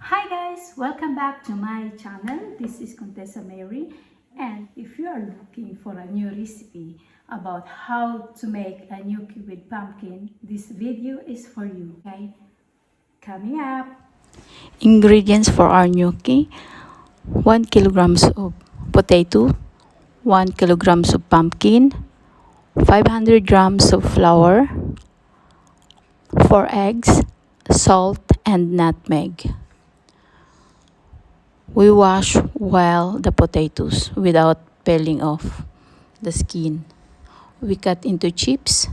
Hi guys, welcome back to my channel. This is Contessa Mary, and if you are looking for a new recipe about how to make a gnocchi with pumpkin, this video is for you. Okay, coming up. Ingredients for our gnocchi: 1 kilograms of potato, 1 kilograms of pumpkin, 500 grams of flour, 4 eggs, salt, and nutmeg. We wash well the potatoes without peeling off the skin. We cut into chips.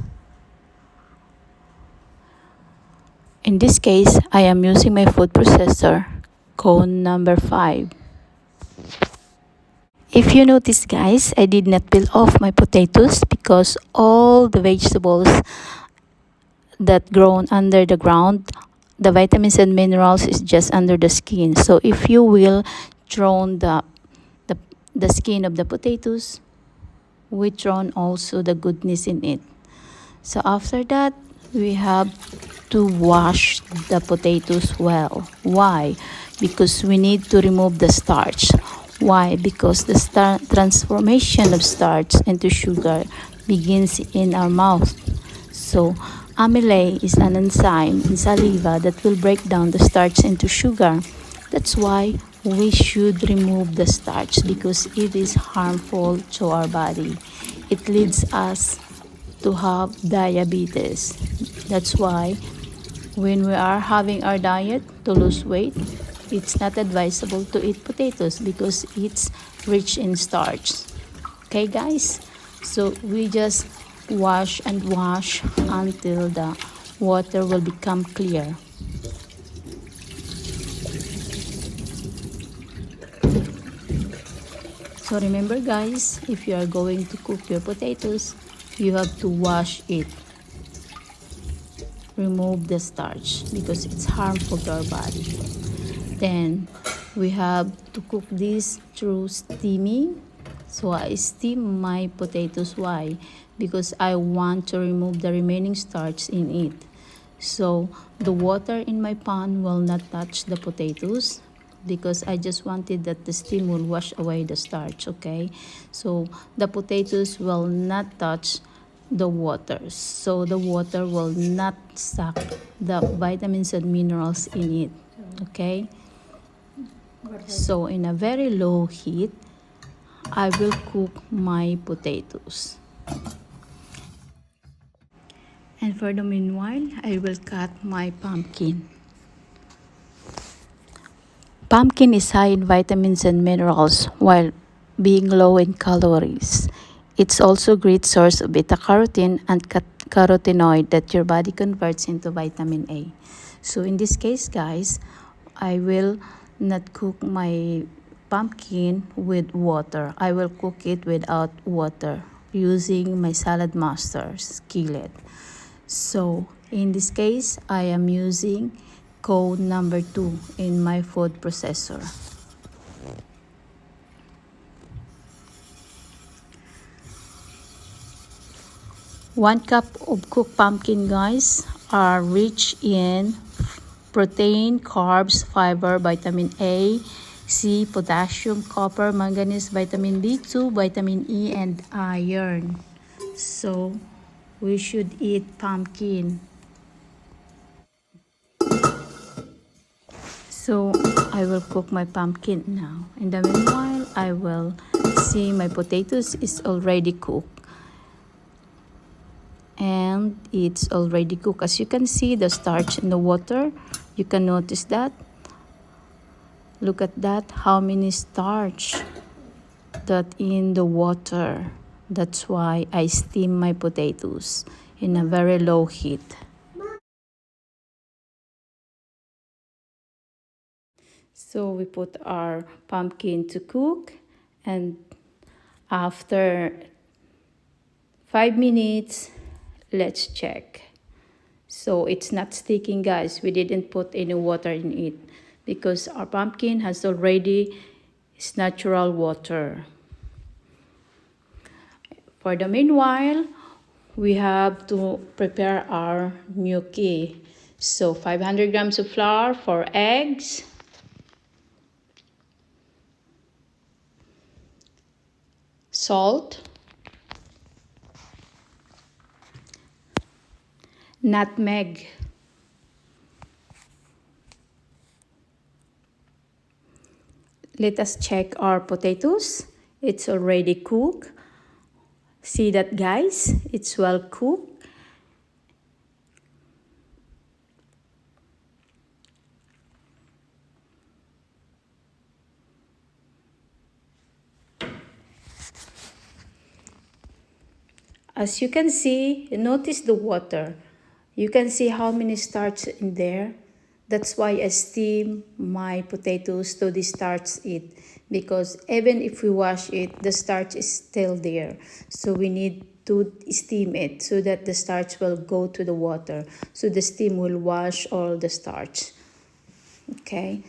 In this case, I am using my food processor, cone number 5. If you notice, guys, I did not peel off my potatoes because all the vegetables that grown under the ground, the vitamins and minerals is just under the skin. So if you will drain the, the skin of the potatoes, we drawn also the goodness in it. So after that, we have to wash the potatoes well. Why? Because we need to remove the starch. Why? Because the transformation of starch into sugar begins in our mouth. So amylase is an enzyme in saliva that will break down the starch into sugar. That's why we should remove the starch because it is harmful to our body. It leads us to have diabetes. That's why when we are having our diet to lose weight, it's not advisable to eat potatoes because it's rich in starch. Okay, guys? So we just wash and wash until the water will become clear. So remember, guys, if you are going to cook your potatoes, you have to wash it. Remove the starch because it's harmful to our body. Then we have to cook this through steaming. So I steam my potatoes. Why? Because I want to remove the remaining starch in it. So the water in my pan will not touch the potatoes because I just wanted that the steam will wash away the starch, okay? So the potatoes will not touch the water. So the water will not suck the vitamins and minerals in it, okay? So in a very low heat, I will cook my potatoes. And for the meanwhile, I will cut my pumpkin. Pumpkin is high in vitamins and minerals while being low in calories. It's also a great source of beta-carotene and carotenoid that your body converts into vitamin A. So in this case, guys, I will not cook my pumpkin with water. I will cook it without water using my salad master skillet. So in this case, I am using code number 2 in my food processor. One cup of cooked pumpkin, guys, are rich in protein, carbs, fiber, vitamin A, C, potassium, copper, manganese, vitamin B2, vitamin E, and iron. So we should eat pumpkin. So I will cook my pumpkin now. In the meanwhile, I will see my potatoes is already cooked. And it's already cooked. As you can see, the starch in the water, you can notice that. Look at that, how many starch that in the water. That's why I steam my potatoes in a very low heat. So we put our pumpkin to cook, and after 5 minutes, let's check. So it's not sticking, guys. We didn't put any water in it because our pumpkin has already its natural water. For the meanwhile, we have to prepare our gnocchi. So 500 grams of flour, 4 eggs, salt, nutmeg, let us check our potatoes. It's already cooked. See that, guys? It's well cooked. As you can see, notice the water. You can see how many starch in there. That's why I steam my potatoes to starch it, because even if we wash it, the starch is still there. So we need to steam it so that the starch will go to the water. So the steam will wash all the starch. Okay.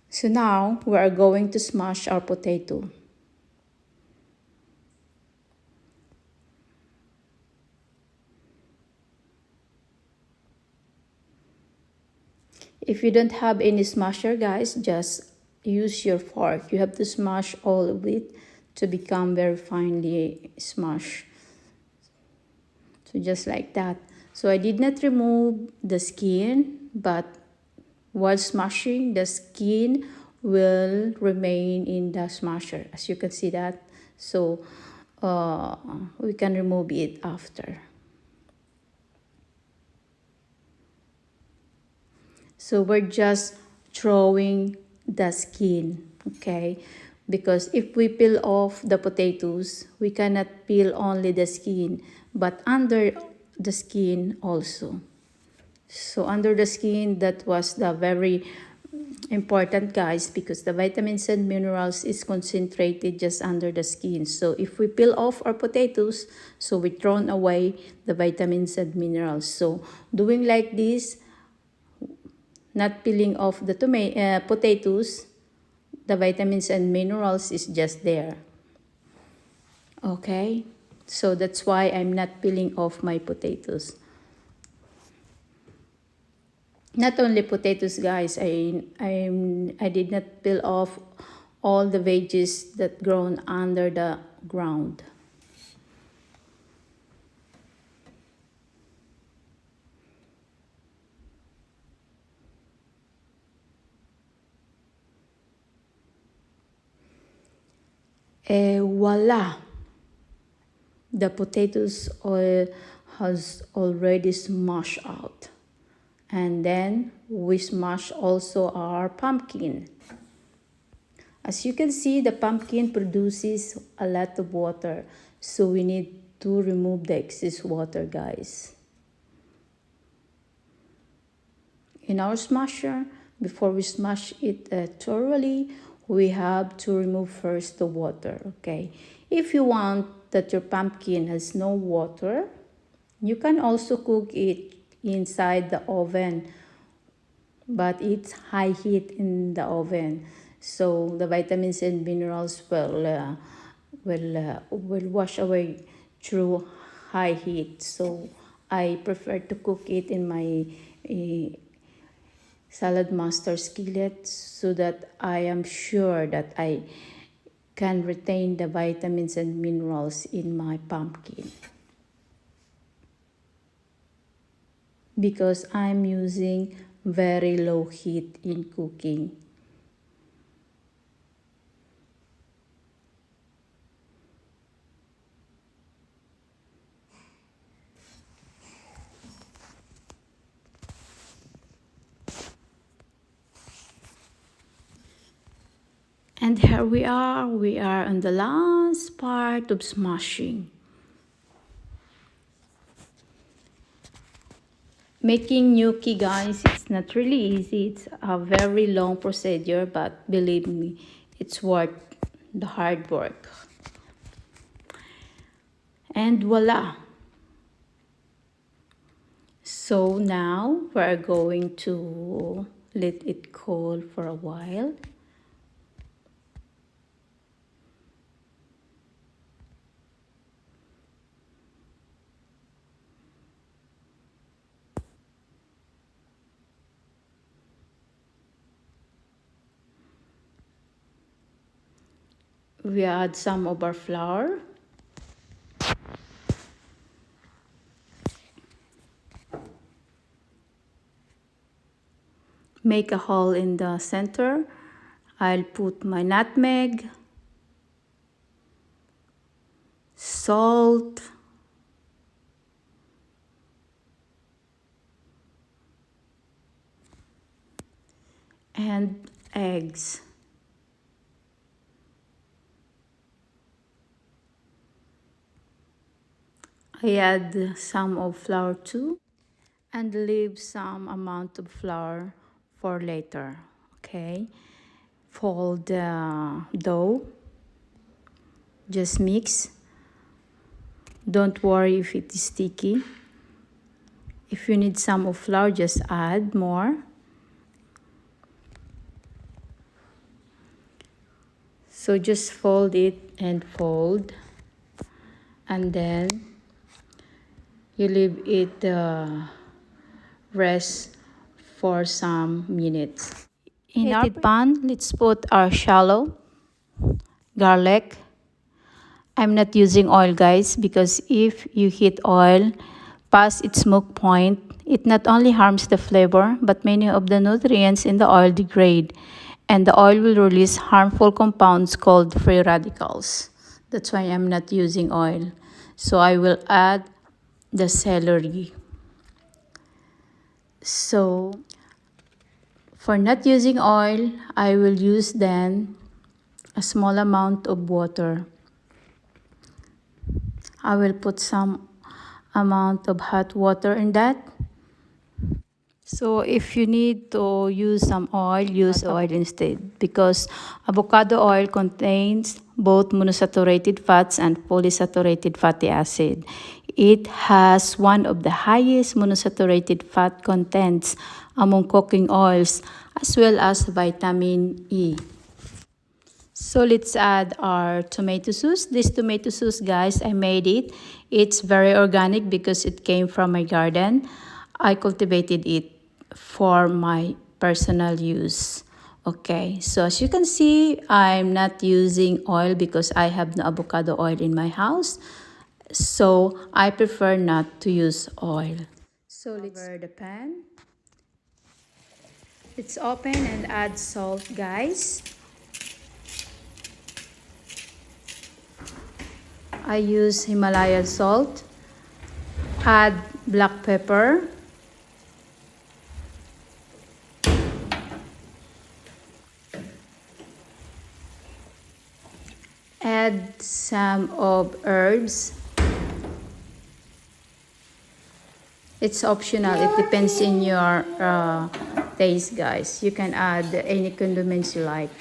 So now we are going to smash our potato. If you don't have any smasher, guys, just use your fork. You have to smash all of it to become very finely smashed. So just like that. So I did not remove the skin, but while smashing, the skin will remain in the smasher, as you can see that. So we can remove it after. So we're just throwing the skin, okay? Because if we peel off the potatoes, we cannot peel only the skin, but under the skin also. So under the skin, that was the very important, guys, because the vitamins and minerals is concentrated just under the skin. So if we peel off our potatoes, so we thrown away the vitamins and minerals. So doing like this, not peeling off the potatoes, the vitamins and minerals is just there. Okay, so that's why I'm not peeling off my potatoes. Not only potatoes, guys, I did not peel off all the veggies that grown under the ground. Voila! The potatoes oil has already smashed out. And then we smash also our pumpkin. As you can see, the pumpkin produces a lot of water. So we need to remove the excess water, guys. In our smasher, before we smash it thoroughly, we have to remove first the water, okay? If you want that your pumpkin has no water, you can also cook it inside the oven, but it's high heat in the oven. So the vitamins and minerals will wash away through high heat. So I prefer to cook it in my salad master skillet so that I am sure that I can retain the vitamins and minerals in my pumpkin. Because I'm using very low heat in cooking. And here we are on the last part of smashing. Making gnocchi, guys, it's not really easy. It's a very long procedure, but believe me, it's worth the hard work. And voila! So now we're going to let it cool for a while. we add some of our flour. Make a hole in the center. I'll put my nutmeg, salt, and eggs. I add some of flour too and leave some amount of flour for later. Okay, fold the dough, just mix. Don't worry if it is sticky. If you need some of flour, just add more. So just fold it and fold, and then you leave it rest for some minutes. In our pan, let's put our shallow, garlic. I'm not using oil, guys, because if you heat oil past its smoke point, it not only harms the flavor, but many of the nutrients in the oil degrade, and the oil will release harmful compounds called free radicals. That's why I'm not using oil. So I will add the celery. So for not using oil, I will use then a small amount of water. I will put some amount of hot water in that. So if you need to use some oil, use oil instead, because avocado oil contains both monosaturated fats and polysaturated fatty acid. It has one of the highest monosaturated fat contents among cooking oils, as well as vitamin E. So let's add our tomato sauce. This tomato sauce, guys, I made it. It's very organic because it came from my garden. I cultivated it for my personal use. Okay, so as you can see, I'm not using oil because I have no avocado oil in my house. So I prefer not to use oil. So let's cover the pan. Let's open and add salt, guys. I use Himalayan salt. Add black pepper. Add some of herbs. It's optional. It depends in your taste, guys. You can add any condiments you like.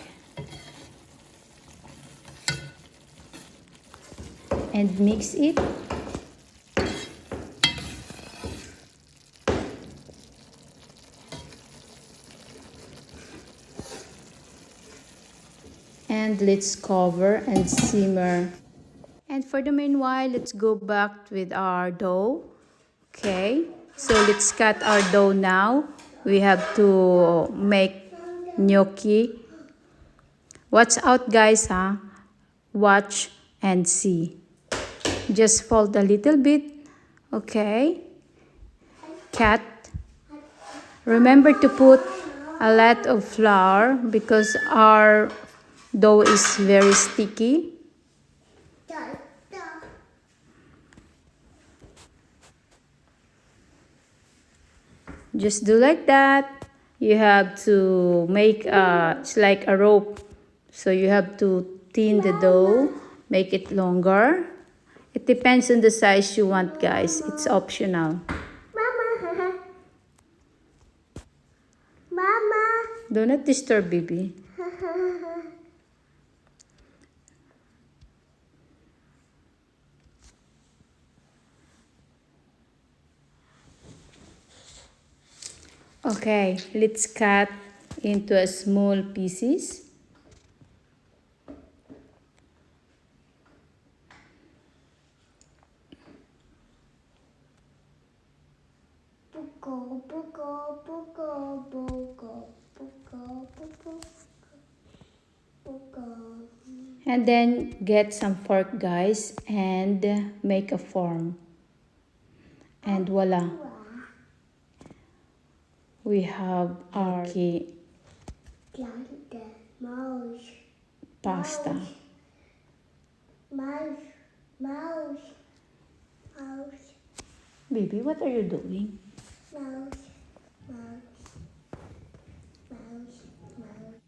And mix it. And let's cover and simmer. And for the meanwhile, let's go back with our dough. Okay, so let's cut our dough now. We have to make gnocchi. Watch out, guys, huh? Watch and see. Just fold a little bit. Okay. Cut. Remember to put a lot of flour because our dough is very sticky. Just do like that. You have to make it's like a rope. So you have to thin the dough, make it longer. It depends on the size you want, guys. It's optional. Mama. Mama. Do not disturb, baby. Okay, let's cut into a small pieces. And then get some fork, guys, and make a form. And voila, we have our Mouse. pasta. Mouse. Mouse. Mouse. Baby, what are you doing? Mouse. Mouse. Mouse. Mouse.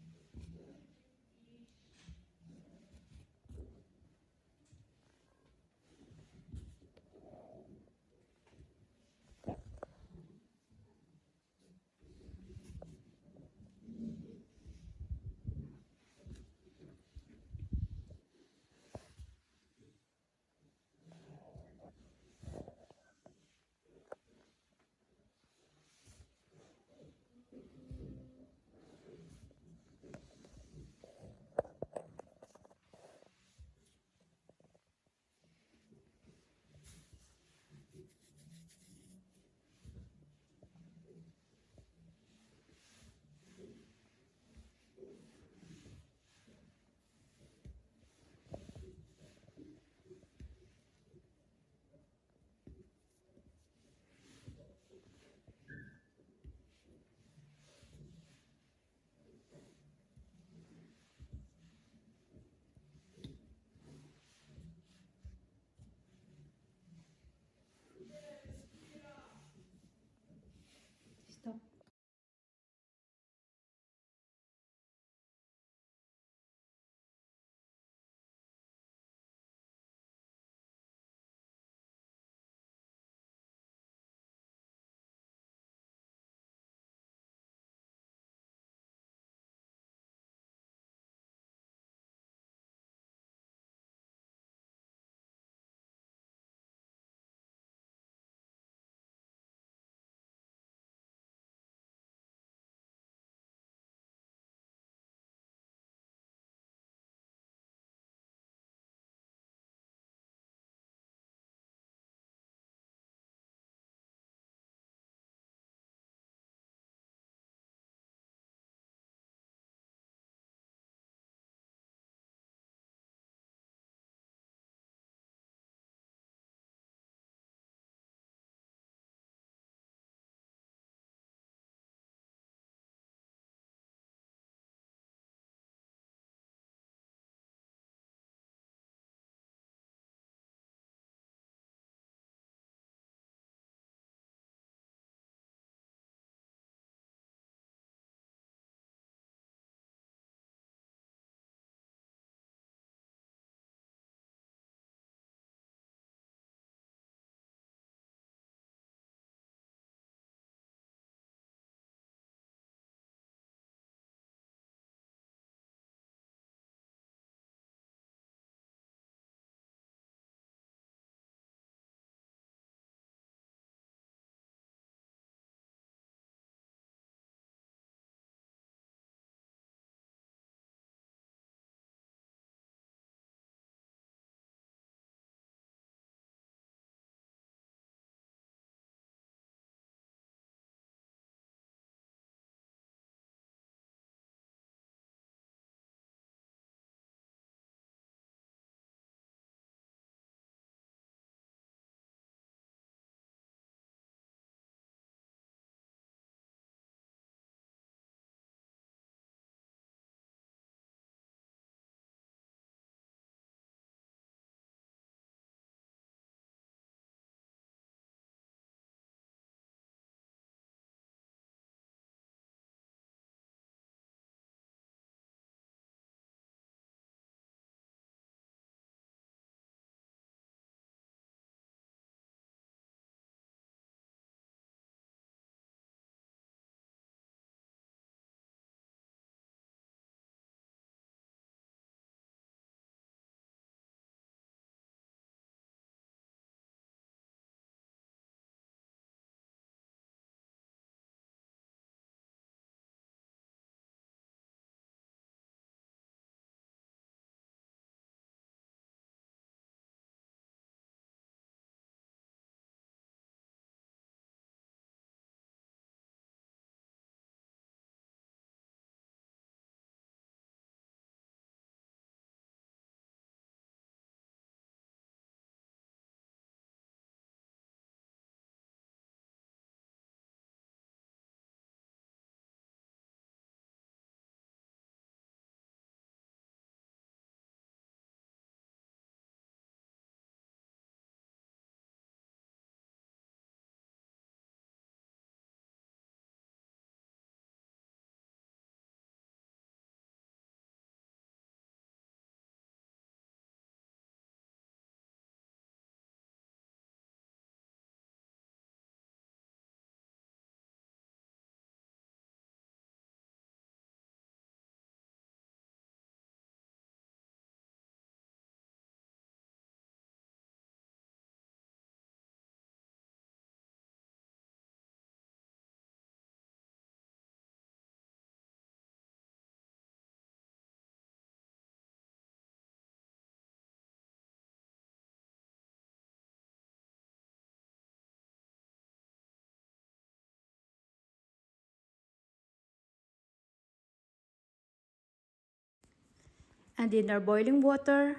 And in our boiling water,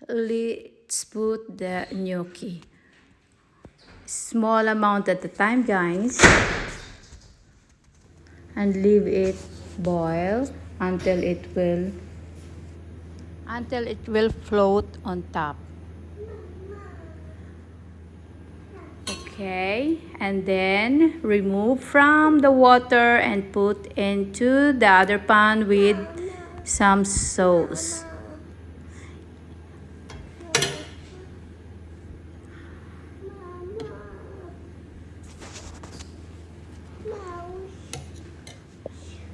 let's put the gnocchi. Small amount at a time, guys. And leave it boil until it will float on top. Okay, and then remove from the water and put into the other pan with some sauce.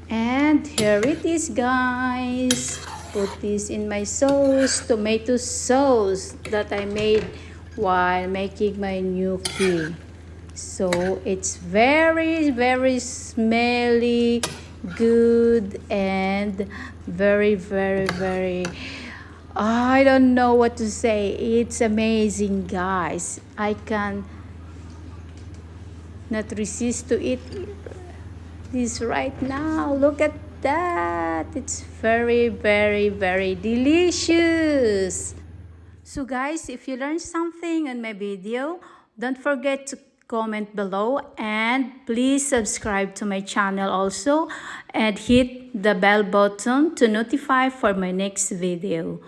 And here it is, guys. Put this in my sauce, tomato sauce that I made while making my gnocchi. So it's very, very smelly, good, and very, very, very, I don't know what to say. It's amazing, guys. I can not resist to eat this right now. Look at that. It's very, very, very delicious. So guys, if you learned something on my video, don't forget to comment below, and please subscribe to my channel also, and hit the bell button to notify for my next video.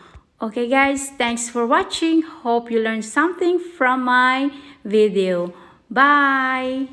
Okay guys, thanks for watching. Hope you learned something from my video. Bye.